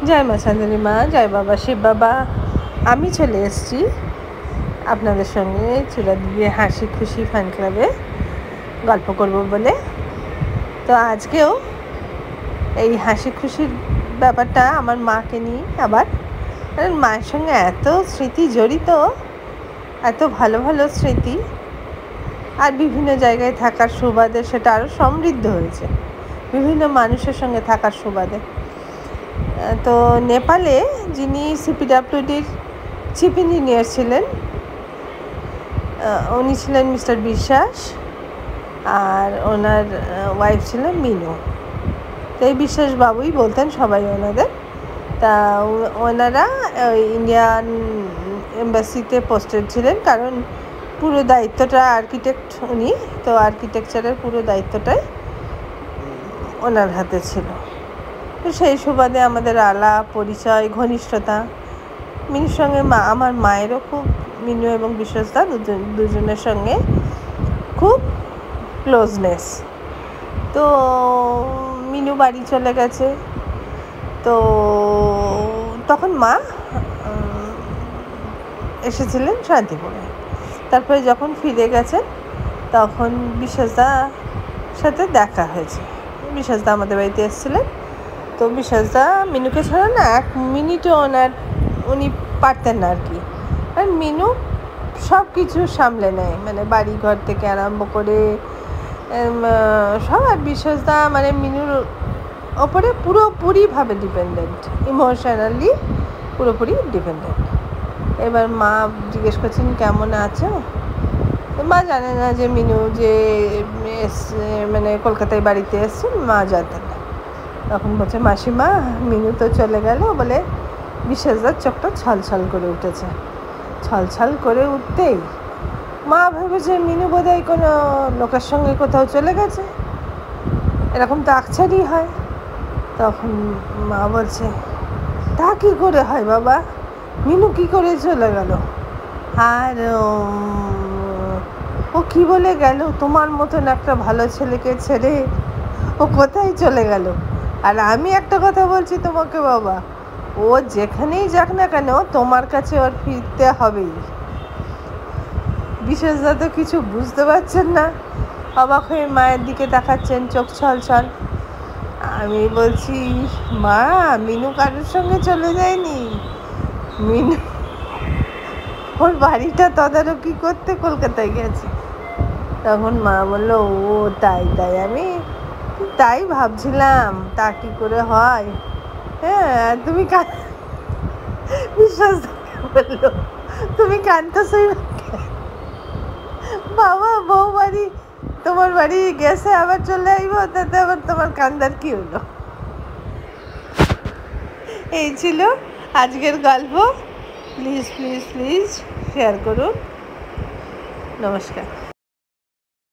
জয় মা চাঁদনী মা, জয় বাবা শিব বাবা। আমি চলে এসেছি আপনাদের সঙ্গে চূড়া দিয়ে হাসি খুশি ফ্যান ক্লাবে গল্প করব বলে। তো আজকেও এই হাসি খুশির ব্যাপারটা আমার মাকে নিয়ে, আবার কারণ মায়ের সঙ্গে এত স্মৃতি জড়িত, এত ভালো ভালো স্মৃতি, আর বিভিন্ন জায়গায় থাকার সুবাদে সেটা আরও সমৃদ্ধ হয়েছে বিভিন্ন মানুষের সঙ্গে থাকার সুবাদে। তো নেপালে যিনি সিপিডাব্লিউডির চিফ ইঞ্জিনিয়ার ছিলেন, উনি ছিলেন মিস্টার বিশ্বাস, আর ওনার ওয়াইফ ছিলেন মিনু। তো এই বিশ্বাস বাবুই বলতেন সবাই ওনাদের। তা ওনারা ইন্ডিয়ান এম্বাসিতে পোস্টেড ছিলেন, কারণ পুরো দায়িত্বটা আর্কিটেক্ট উনি, তো আর্কিটেকচারের পুরো দায়িত্বটাই ওনার হাতে ছিল। তো সেই সুবাদে আমাদের আলাপ পরিচয়, ঘনিষ্ঠতা, মিনুর সঙ্গে আমার মায়েরও খুব, মিনু এবং বিশ্বস্তা দুজনের সঙ্গে খুব ক্লোজনেস। তো মিনু বাড়ি চলে গেছে, তো তখন মা এসেছিলেন শান্তিপুরে। তারপরে যখন ফিরে গেছেন তখন বিশ্বাসদার সাথে দেখা হয়েছে। বিশ্বাসদা আমাদের বাড়িতে এসেছিলেন। তো বিশ্বাসদা মিনুকে ছাড়া না এক মিনিটও উনি পারতেন না আর কি। আর মিনু সব কিছু সামলে নেয়, মানে বাড়ি ঘর থেকে আরম্ভ করে সব। আর বিশ্বাসদা মানে মিনুর ওপরে পুরোপুরিভাবে ডিপেন্ডেন্ট, ইমোশনালি পুরোপুরি ডিপেন্ডেন্ট। এবার মা জিজ্ঞেস করছেন কেমন আছো। মা জানে না যে মিনু যে মানে কলকাতায় বাড়িতে এসছে, মা জানতেন না। তখন বলছে মাসিমা মিনু তো চলে গেল বলে বিশ্বাসদার চোখটা ছলছল করে উঠেছে। ছলছল করে উঠতেই মা ভেবেছে মিনু বোধহয় কোনো লোকের সঙ্গে কোথাও চলে গেছে, এরকম তো আকছারই হয়। তখন মা বলছে তা কী করে হয় বাবা, মিনু কী করে চলে গেল? আর ও কী বলে গেল তোমার মতন একটা ভালো ছেলেকে ছেড়ে ও কোথায় চলে গেল? আর আমি একটা কথা বলছি তোমাকে বাবা, ও যেখানেই যাক না কেন তোমার কাছে ওর ফিরতে হবেই। বিশেষদা তো কিছু বুঝতে পারছেন না, অবাক হয়ে মায়ের দিকে তাকাচ্ছেন, চোখ ছলছল। আমি বলছি মা মিনু কারোর সঙ্গে চলে যায়নি, মিনু ওর বাড়িটা তদারকি করতে কলকাতায় গেছে। তখন মা বললো ও তাই তাই, আমি তাই ভাবছিলাম তা কি করে হয়। হ্যাঁ তুমি বিশ্বাস বললো তুমি কাঁদতেছই বাবা, বউ বাড়ি তোমার বাড়ি গেছে আবার চলে আইব, তাতে আবার তোমার কান্দার কি হলো? এই ছিল আজকের গল্প। প্লিজ প্লিজ প্লিজ শেয়ার করুন। নমস্কার।